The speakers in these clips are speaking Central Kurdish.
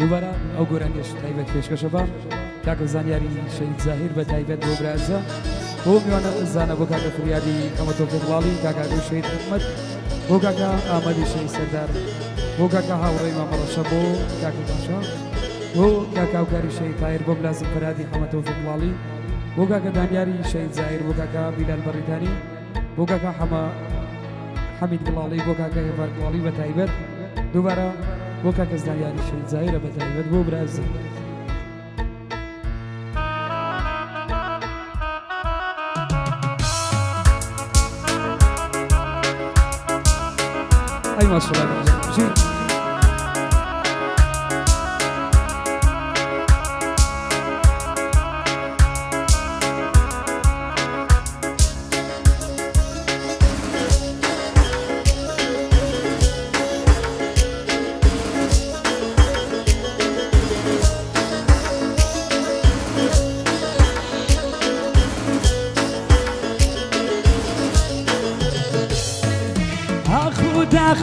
دووبارە ئەو گۆرانیش تایبەت پێشکەشە بە کاکە زانیاری شەید زاهیر بە تایبەت بۆ برازە بۆ میوانە زانە بۆ کاکە فریادی ئەمە تۆفێڵاڵی کاکە شەید ئەحمەد بۆ کاکە ئامەدی شەید سەردار بۆ کاکە هاوڕێی مامەڵەشە بۆ کاکە باشە بۆ کاکە ئەوکاری شەید تایر بۆ بلازم فەرادی ئەمە تۆفێڵاڵی بۆ کاکە دانیاری شەید زاهیر بۆ کاکە بیلال بەڕیتانی بۆ کاکە حەمید گڵاڵی بۆ کاکە هێڤار گڵاڵی بە تایبەت دووبارە بۆ کاکە زانیاری شەید زاهیرە بە تایبەت بۆ برازە أي ما شاء الله جي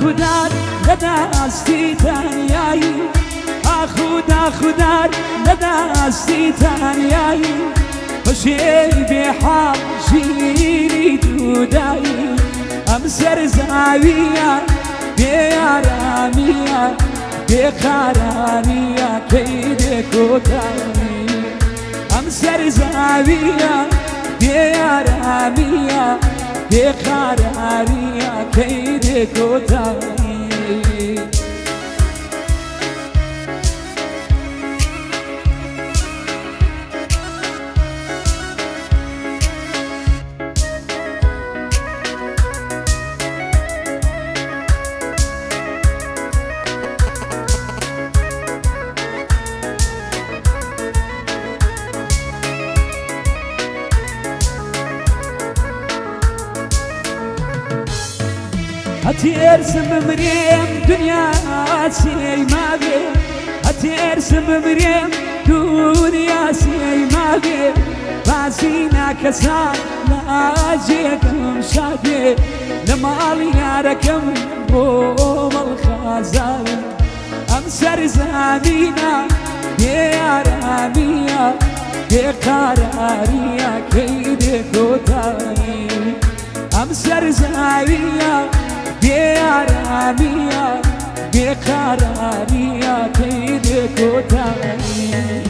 خودار لدستی تنیایی خودار لدستی تنیایی خوشی به حال شیری جدایی ام سر زاویه بیارمیه بیقراریه کید کوتاهی ام سر زاویه بیارمیه بیقراریه کید کوتاهی هترسم مريم دنيا سي ما بي هترسم مريم دنيا سي ما بي باسينا كسان لاجيكم شادي لمالي ياركم بوم الخزان امسر زمينا يا رامية يا قرارية كيد كوتاي امسر زمينا بیارمیه بیقراریه کید کوتاهی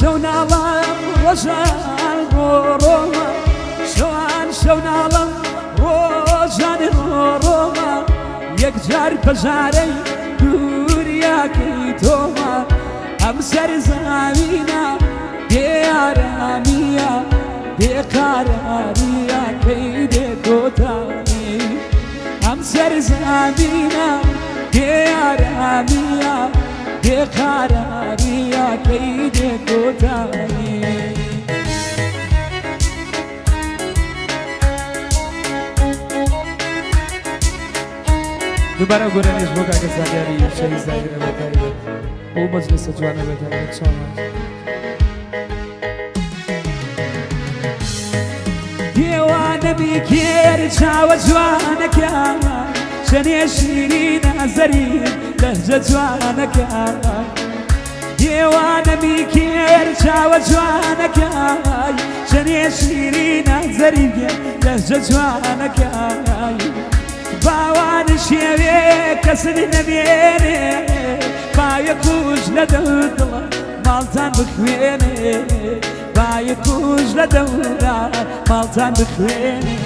شون علم رجال روما شون علم رجال روما یک جار بجاری دوریا کی توما هم سر زمینه بیارمیه بیقراریه کید کوتاهی هم سر زمینه بیارمیه بیقراریه کید کوتاهی دوباره گۆرانیش بۆ کاکە زانیاری شەید زاهیرە بە تایبەت بۆ مەجلیسە جوانە بە تایبەت چاوان دیوانەمی کێر چاوە جوانەکە شەنێ شیرین ئەزەری لەهجە جوانەکە دیوانەمی کێر چاوە جوانەکە شەنێ شیرین ئەزەری لەهجە جوانەکە باوان شێوێ کەسر نەبێنێ باوێ کوژ لە دڵ ماڵتان بخوێنێ باوێ کوژ لە دەورە ماڵتان بخوێنێ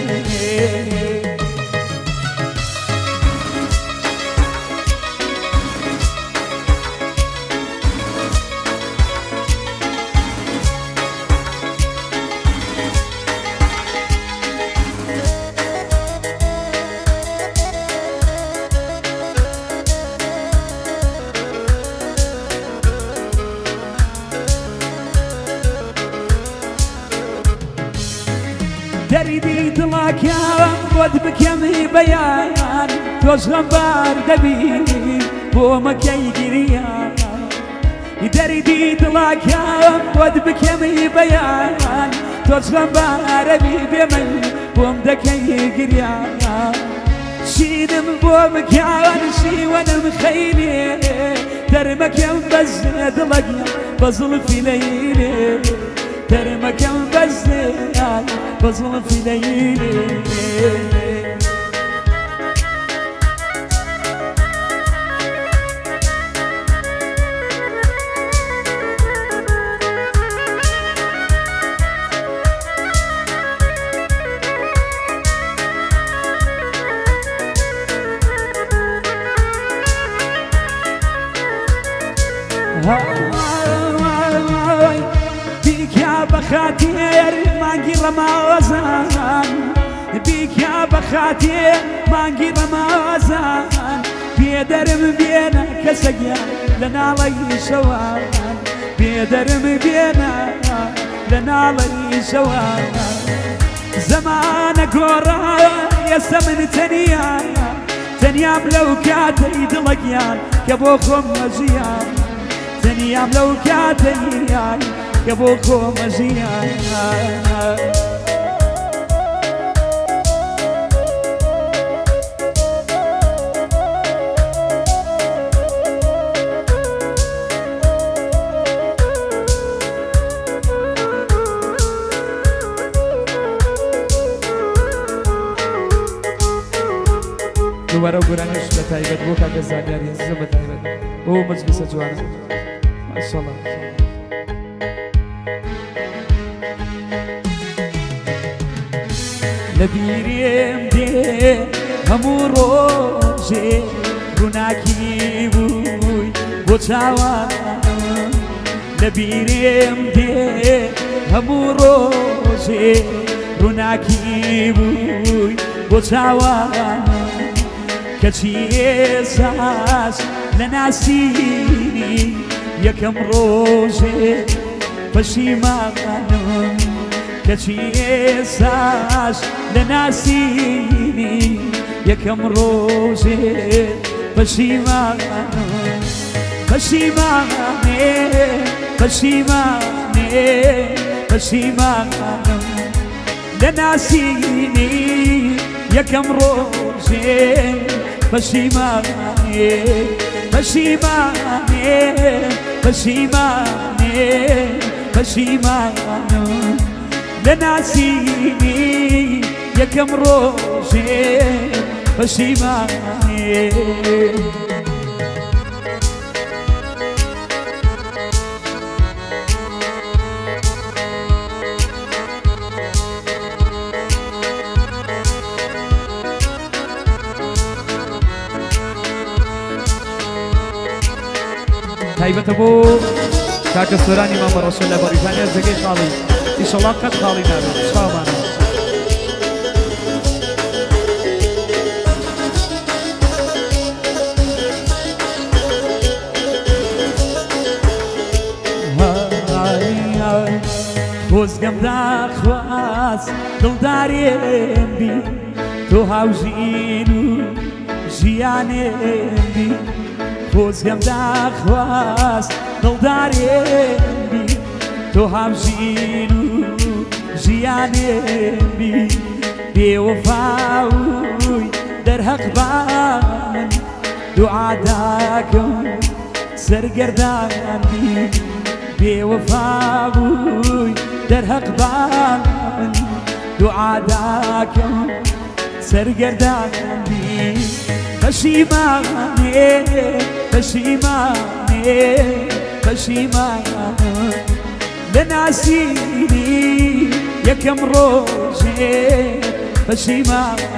دەریدی دڵاکیان بۆت بکەمی بەیان تۆش غەمبار دەبی بۆ مەکەی گریان دەریدی دڵاکیان بۆت بکەمی بەیان تۆش غەمبارەبی بێمە بۆم دەکەی گریان شینم بۆ بکیان شیوەنم خەیلێ دەرمەکەم بەز دڵەکیان بە زڵفی لەیلێ دەرمەکەم بەزیان بە زڵفی لەیلێ بیکیا بەخاتێر مانگی ڕەمازان بیکیا بەخاتێر مانگی ڕەمازان بێدەرم بێنە کەسەگیان لە ناڵەی شەوان بێدەرم بێنە لە ناڵەی شەوان زەمانە گۆڕا ئێستا من تەنیام لەو کاتەی دڵەگیان کە بۆ خۆم مەژیان تەنیام لەو کاتەیان کە بۆ خۆمە ژیان دووبارە گورانش بە تایبەت بۆ کاکە زانیاری عزیزم بە تایبەت بۆ مەجلیسە جوانە ماشەڵڵا لەبیرێم دێ هەموو ڕۆژێ ڕووناکی بووی بۆ چاوانم لەبیرێم دێ هەموو ڕۆژێ ڕووناکی بووی بۆ چاوانم کەچی ئێساس لە ناسینی یەکەم ڕۆژێ پەشیمانم کەچی ئێساس لە ناسینی یەکەم ڕۆژێ پەشیمانم پەشیمانێ پەشیمانێ پەشیمانم لە ناسینی یەکەم ڕۆژێ پەشیمانێ پەشیمانێ پەشیمانێ پەشیمانم لە ناسینی یەکەم ڕۆژێ پەشیمانێ تایبەتە بۆ کاکە سۆرانی مامە ڕەسوول لە بەریتانیا جێگەی خاڵی ئیشەڵڵا قەت خاڵی نابێت شاومانە خۆزگەم داخواست دڵدارێم بی تۆ هاوژین و ژیانێم بی خۆزگەم داخواست دڵدارێم بی تۆ هاوژین و ژیانێم بی بێوەفاوی دەرهەق با من دوعا داکەم سەرگەردان بی بێوەفاوی دەرهەق با من دوعا داکەم سەرگەردان بی پەشیمانێ پەشیمانێ پەشیمانم لە ناسینی یەکەم ڕۆژێ پەشیمانێ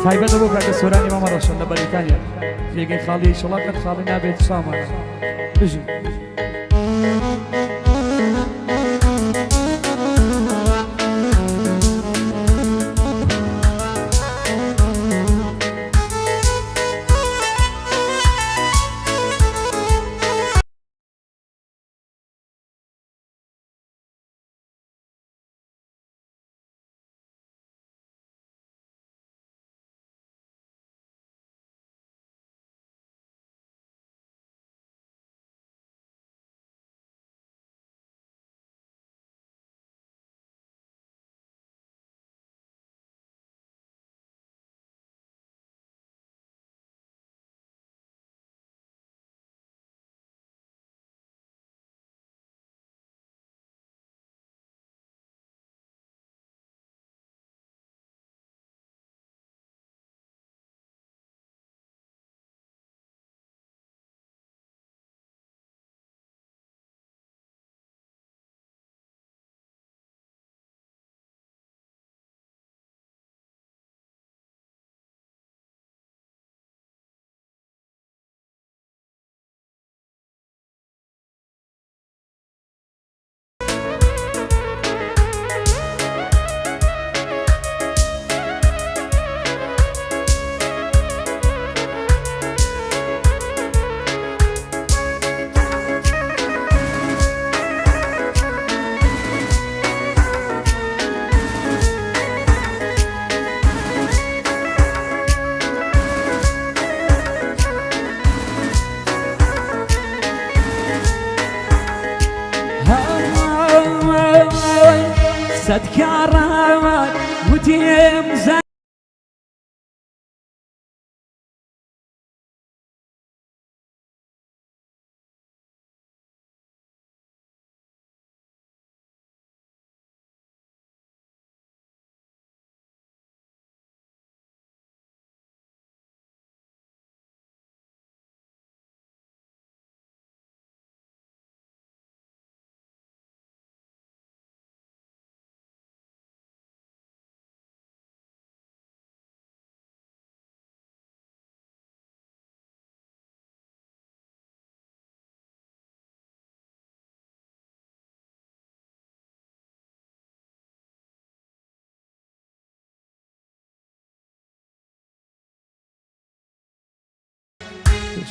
تایبەتە بۆ کاکە سۆرانی مامە ڕەسوول لە بەریتانیا جێگەی خاڵی ئیشەڵڵا قەت خاڵی نابێت شاومانە بژی ستكرر وتمزح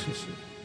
Teşekkür.